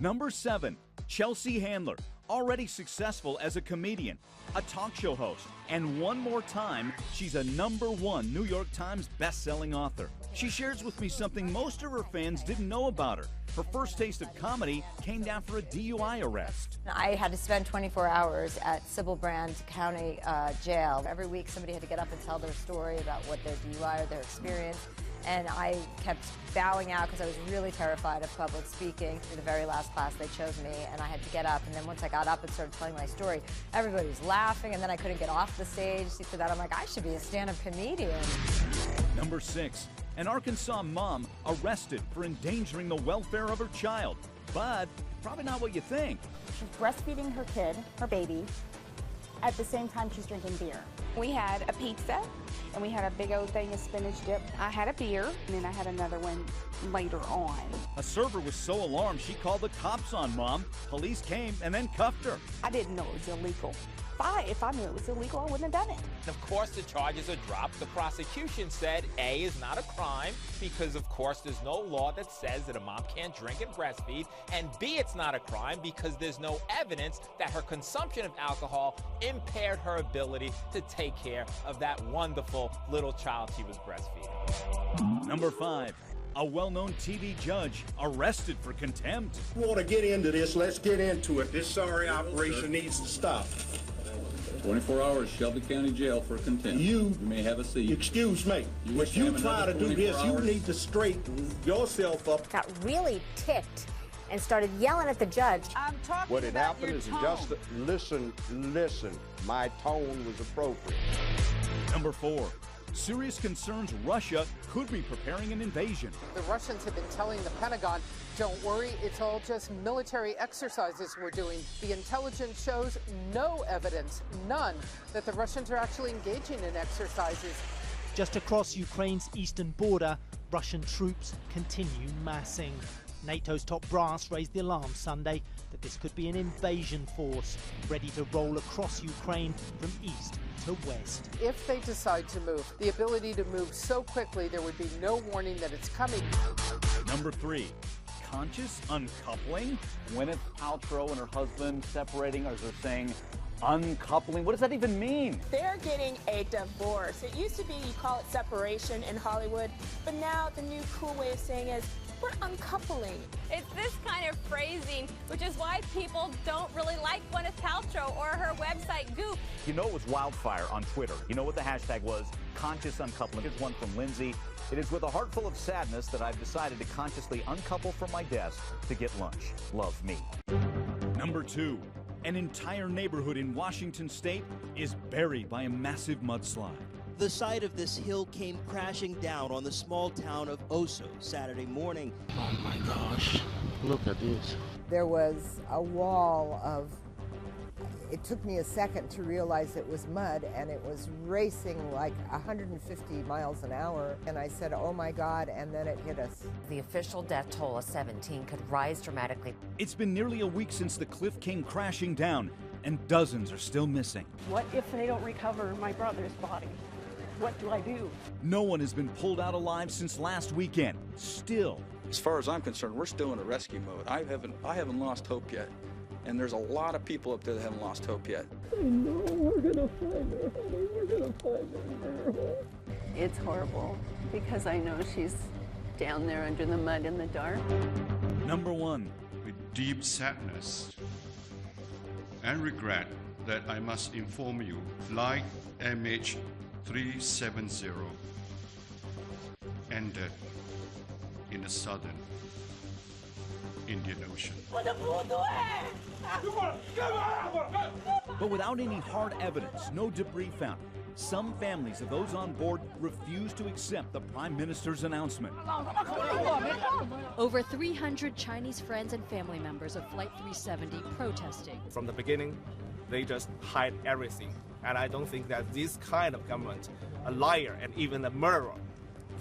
Number 7, Chelsea Handler, already successful as a comedian, a talk show host, and one more time, she's a #1 New York Times best-selling author. She shares with me something most of her fans didn't know about her. Her first taste of comedy came down for a DUI arrest. I had to spend 24 hours at Sybil Brand County Jail. Every week somebody had to get up and tell their story about what their DUI or their experience. And I kept bowing out because I was really terrified of public speaking. For the very last class, they chose me, and I had to get up. And then once I got up and started telling my story, everybody was laughing, and then I couldn't get off the stage. After that, I'm like, I should be a stand-up comedian. Number 6, an Arkansas mom arrested for endangering the welfare of her child. But probably not what you think. She's breastfeeding her kid, her baby. At the same time, she's drinking beer. We had a pizza, and we had a big old thing of spinach dip. I had a beer, and then I had another one later on. A server was so alarmed she called the cops on Mom. Police came and then cuffed her. I didn't know it was illegal. If I knew it was illegal, I wouldn't have done it. Of course, the charges are dropped. The prosecution said A is not a crime because, of course, there's no law that says that a mom can't drink and breastfeed, and B, it's not a crime because there's no evidence that her consumption of alcohol impaired her ability to take care of that wonderful little child she was breastfeeding. Number 5, a well-known TV judge arrested for contempt. You want to get into this, let's get into it. This sorry operation needs to stop. 24 hours, Shelby County Jail for contempt. You may have a seat. Excuse me. If you try to do this, you need to straighten yourself up. Got really ticked and started yelling at the judge. I'm talking what had about happened your is tone. just listen. My tone was appropriate. Number 4, serious concerns Russia could be preparing an invasion. The Russians have been telling the Pentagon, don't worry, it's all just military exercises we're doing. The intelligence shows no evidence, none, that the Russians are actually engaging in exercises. Just across Ukraine's eastern border, Russian troops continue massing. NATO's top brass raised the alarm Sunday that this could be an invasion force ready to roll across Ukraine from east to west. If they decide to move, the ability to move so quickly there would be no warning that it's coming. Number 3, conscious uncoupling. Gwyneth Paltrow and her husband separating, or they're saying uncoupling. What does that even mean? They're getting a divorce. It used to be you call it separation in Hollywood, but now the new cool way of saying is we're uncoupling. It's this kind of phrasing, which is why people don't really like Gwyneth Paltrow or her website Goop. You know it was wildfire on Twitter. You know what the hashtag was? Conscious uncoupling. Here's one from Lindsay. It is with a heart full of sadness that I've decided to consciously uncouple from my desk to get lunch. Love me. Number 2, an entire neighborhood in Washington state is buried by a massive mudslide. The side of this hill came crashing down on the small town of Oso Saturday morning. Oh my gosh, look at this. There was a wall of, it took me a second to realize it was mud, and it was racing like 150 miles an hour. And I said, oh my God, and then it hit us. The official death toll of 17 could rise dramatically. It's been nearly a week since the cliff came crashing down, and dozens are still missing. What if they don't recover my brother's body? What do I do? No one has been pulled out alive since last weekend. Still. As far as I'm concerned, we're still in a rescue mode. I haven't lost hope yet. And there's a lot of people up there that haven't lost hope yet. I know we're gonna find her, honey. We're gonna find her. It's horrible because I know she's down there under the mud in the dark. Number 1. With deep sadness and regret that I must inform you, flight MH370 ended in the southern Indian Ocean. But without any hard evidence, no debris found, some families of those on board refuse to accept the Prime Minister's announcement. Over 300 Chinese friends and family members of Flight 370 protesting. From the beginning, they just hide everything. And I don't think that this kind of government, a liar and even a murderer,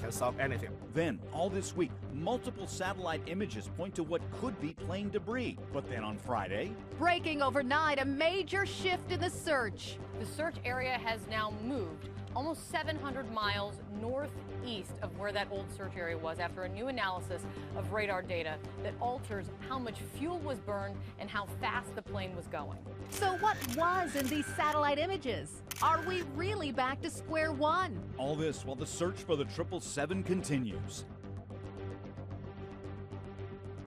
can solve anything. Then, all this week, Multiple satellite images point to what could be plane debris. But then on Friday, breaking overnight, a major shift in the search. The search area has now moved almost 700 miles northeast of where that old search area was after a new analysis of radar data that alters how much fuel was burned and how fast the plane was going. So what was in these satellite images? Are we really back to square one? all this while the search for the 777 continues.